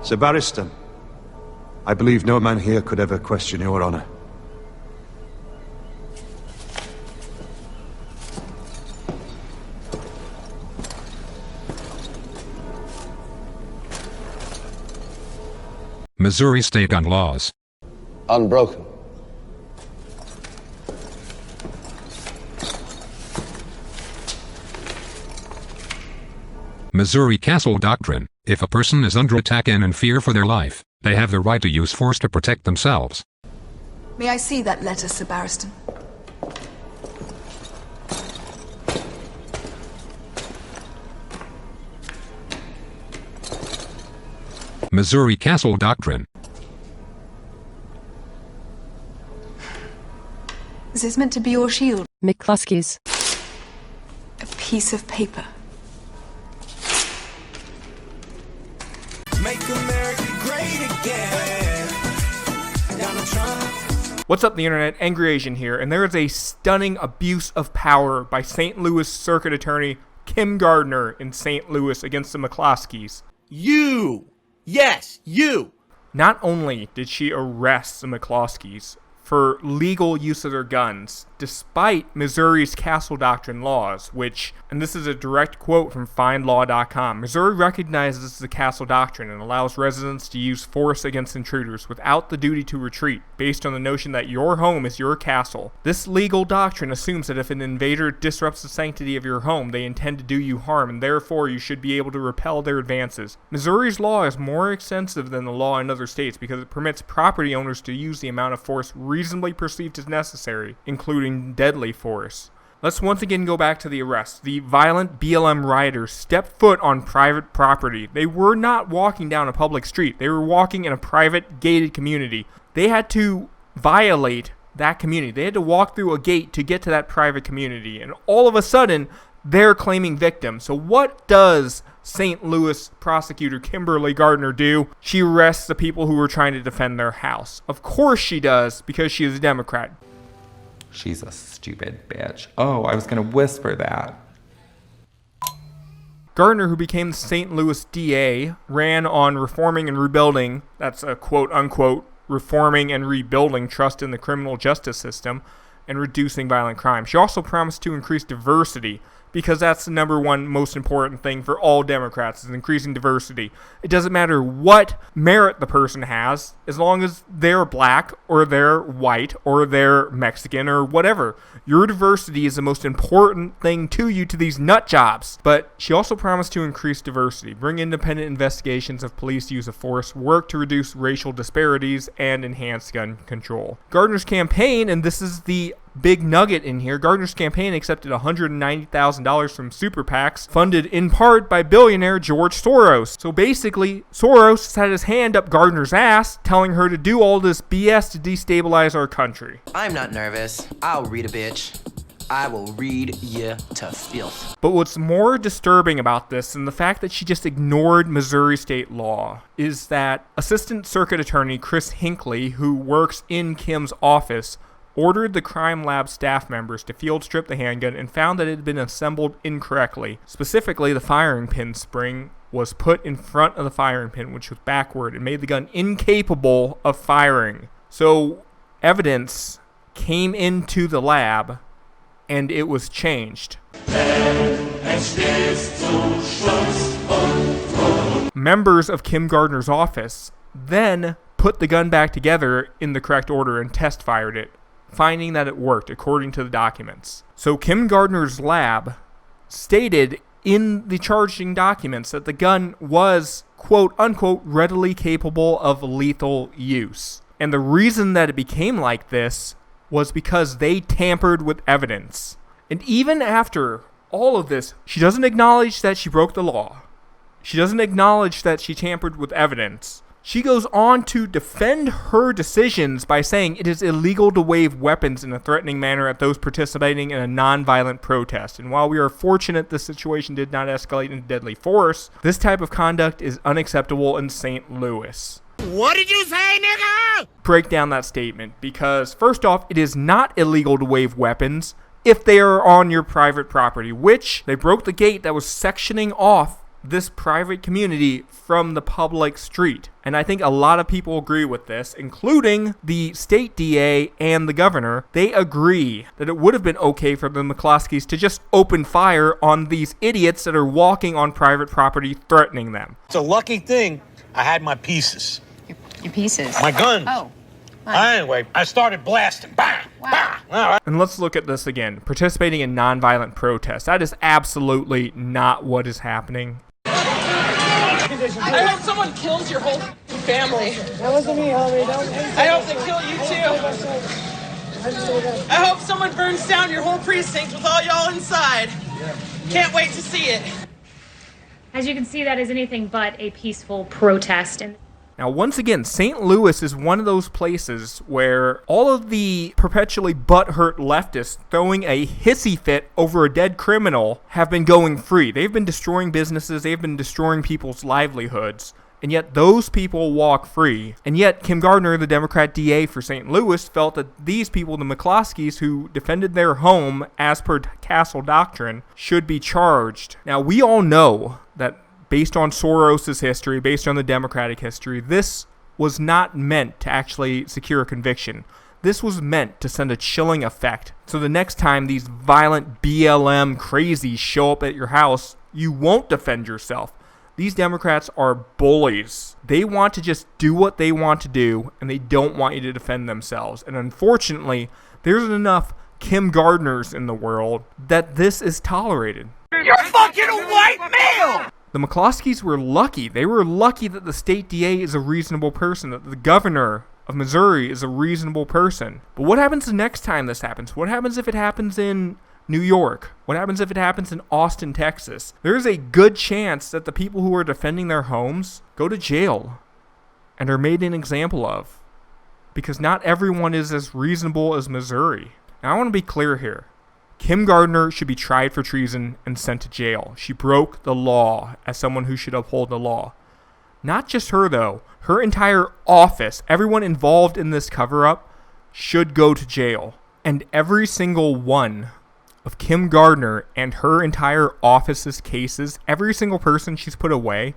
Sir Barristan, I believe no man here could ever question your honor. Missouri State Gun Laws. Unbroken. Missouri Castle Doctrine. If a person is under attack and in fear for their life, they have the right to use force to protect themselves. May I see that letter, Sir Barristan? Missouri Castle Doctrine. Is this meant to be your shield? McCloskeys. A piece of paper. Make America great again. Donald Trump. What's up, the internet? Angry Asian here, and there is a stunning abuse of power by St. Louis Circuit Attorney Kim Gardner in St. Louis against the McCloskeys. You! Yes, you! Not only did she arrest the McCloskeys for legal use of their guns, despite Missouri's Castle Doctrine laws, which, and this is a direct quote from findlaw.com, Missouri recognizes the Castle Doctrine and allows residents to use force against intruders without the duty to retreat, based on the notion that your home is your castle. This legal doctrine assumes that if an invader disrupts the sanctity of your home, they intend to do you harm, and therefore you should be able to repel their advances. Missouri's law is more extensive than the law in other states because it permits property owners to use the amount of force reasonably perceived as necessary, including deadly force. Let's once again go back to the arrest. The violent BLM rioters stepped foot on private property. They were not walking down a public street. They were walking in a private gated community. They had to violate that community. They had to walk through a gate to get to that private community. And all of a sudden, they're claiming victim. So what does St. Louis prosecutor Kimberly Gardner do? She arrests the people who were trying to defend their house. Of course she does, because she is a Democrat. She's a stupid bitch. Oh, I was gonna whisper that. Gardner, who became the St. Louis DA, ran on reforming and rebuilding, that's a quote-unquote, reforming and rebuilding trust in the criminal justice system, and reducing violent crime. She also promised to increase diversity, because that's the number one most important thing for all Democrats, is increasing diversity. It doesn't matter what merit the person has, as long as they're black, or they're white, or they're Mexican, or whatever. Your diversity is the most important thing to you, to these nut jobs. But she also promised to increase diversity, bring independent investigations of police use of force, work to reduce racial disparities, and enhance gun control. Gardner's campaign, and this is the big nugget in here, Gardner's campaign accepted $190,000 from super PACs, funded in part by billionaire George Soros. So basically, Soros had his hand up Gardner's ass, telling her to do all this BS to destabilize our country. I'm not nervous. I'll read a bitch. I will read you to filth. But what's more disturbing about this than the fact that she just ignored Missouri state law is that Assistant Circuit Attorney Chris Hinckley, who works in Kim's office, ordered the crime lab staff members to field strip the handgun and found that it had been assembled incorrectly. Specifically, the firing pin spring was put in front of the firing pin, which was backward, and made the gun incapable of firing. So evidence came into the lab, and it was changed. Members of Kim Gardner's office then put the gun back together in the correct order and test fired it, finding that it worked according to the documents. So Kim Gardner's lab stated in the charging documents that the gun was, quote unquote, readily capable of lethal use. And the reason that it became like this was because they tampered with evidence. And even after all of this, she doesn't acknowledge that she broke the law. She doesn't acknowledge that she tampered with evidence. She goes on to defend her decisions by saying it is illegal to wave weapons in a threatening manner at those participating in a non-violent protest. And while we are fortunate the situation did not escalate into deadly force, this type of conduct is unacceptable in St. Louis. What did you say, nigga? Break down that statement, because first off, it is not illegal to wave weapons if they are on your private property, which they broke the gate that was sectioning off this private community from the public street. And I think a lot of people agree with this, including the state DA and the governor. They agree that it would have been okay for the McCloskeys to just open fire on these idiots that are walking on private property threatening them. It's a lucky thing I had my pieces. Your pieces? My gun. Oh. Anyway, I started blasting. Bah! Wow. Bah! All right. And let's look at this again. Participating in nonviolent protests. That is absolutely not what is happening. I hope someone kills your whole family. That wasn't me, homie. I hope they kill you too. I hope someone burns down your whole precinct with all y'all inside. Can't wait to see it. As you can see, that is anything but a peaceful protest. Now, once again, St. Louis is one of those places where all of the perpetually butthurt leftists throwing a hissy fit over a dead criminal have been going free. They've been destroying businesses, they've been destroying people's livelihoods, and yet those people walk free. And yet Kim Gardner, the Democrat DA for St. Louis, felt that these people, the McCloskeys, who defended their home as per Castle Doctrine, should be charged. Now, we all know that based on Soros's history, based on the Democratic history, this was not meant to actually secure a conviction. This was meant to send a chilling effect. So the next time these violent BLM crazies show up at your house, you won't defend yourself. These Democrats are bullies. They want to just do what they want to do, and they don't want you to defend themselves. And unfortunately, there's enough Kim Gardners in the world that this is tolerated. You're fucking a white male! The McCloskeys were lucky. They were lucky that the state DA is a reasonable person, that the governor of Missouri is a reasonable person. But what happens the next time this happens? What happens if it happens in New York? What happens if it happens in Austin, Texas? There's a good chance that the people who are defending their homes go to jail and are made an example of. Because not everyone is as reasonable as Missouri. Now, I want to be clear here. Kim Gardner should be tried for treason and sent to jail. She broke the law as someone who should uphold the law. Not just her, though. Her entire office, everyone involved in this cover-up, should go to jail. And every single one of Kim Gardner and her entire office's cases, every single person she's put away,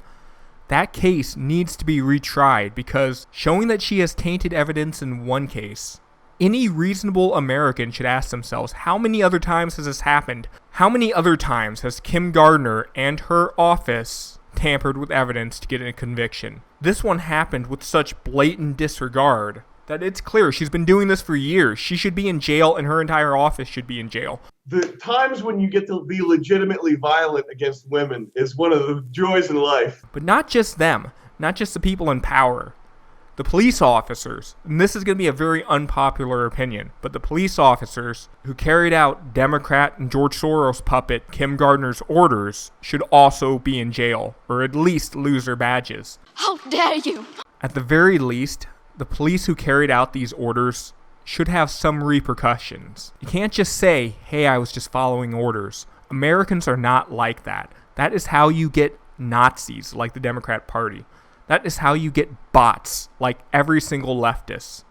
that case needs to be retried, because showing that she has tainted evidence in one case, any reasonable American should ask themselves, how many other times has this happened? How many other times has Kim Gardner and her office tampered with evidence to get a conviction? This one happened with such blatant disregard that it's clear she's been doing this for years. She should be in jail, and her entire office should be in jail. The times when you get to be legitimately violent against women is one of the joys in life. But not just them, not just the people in power. The police officers, and this is going to be a very unpopular opinion, but the police officers who carried out Democrat and George Soros puppet Kim Gardner's orders should also be in jail, or at least lose their badges. How dare you! At the very least, the police who carried out these orders should have some repercussions. You can't just say, hey, I was just following orders. Americans are not like that. That is how you get Nazis like the Democrat Party. That is how you get bots like every single leftist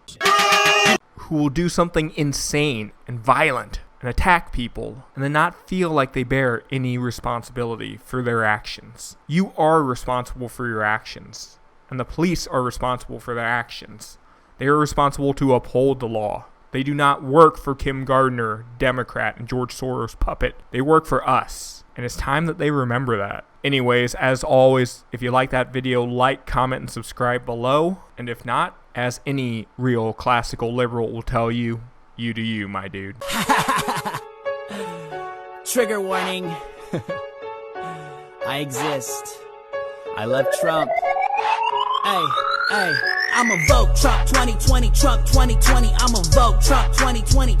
who will do something insane and violent and attack people and then not feel like they bear any responsibility for their actions. You are responsible for your actions, and the police are responsible for their actions. They are responsible to uphold the law. They do not work for Kim Gardner, Democrat, and George Soros puppet. They work for us, and it's time that they remember that. Anyways, as always, if you like that video, like, comment, and subscribe below. And if not, as any real classical liberal will tell you, you do you, my dude. Trigger warning. I exist. I love Trump. Hey, I'ma vote Trump 2020, Trump 2020. I'ma vote Trump 2020.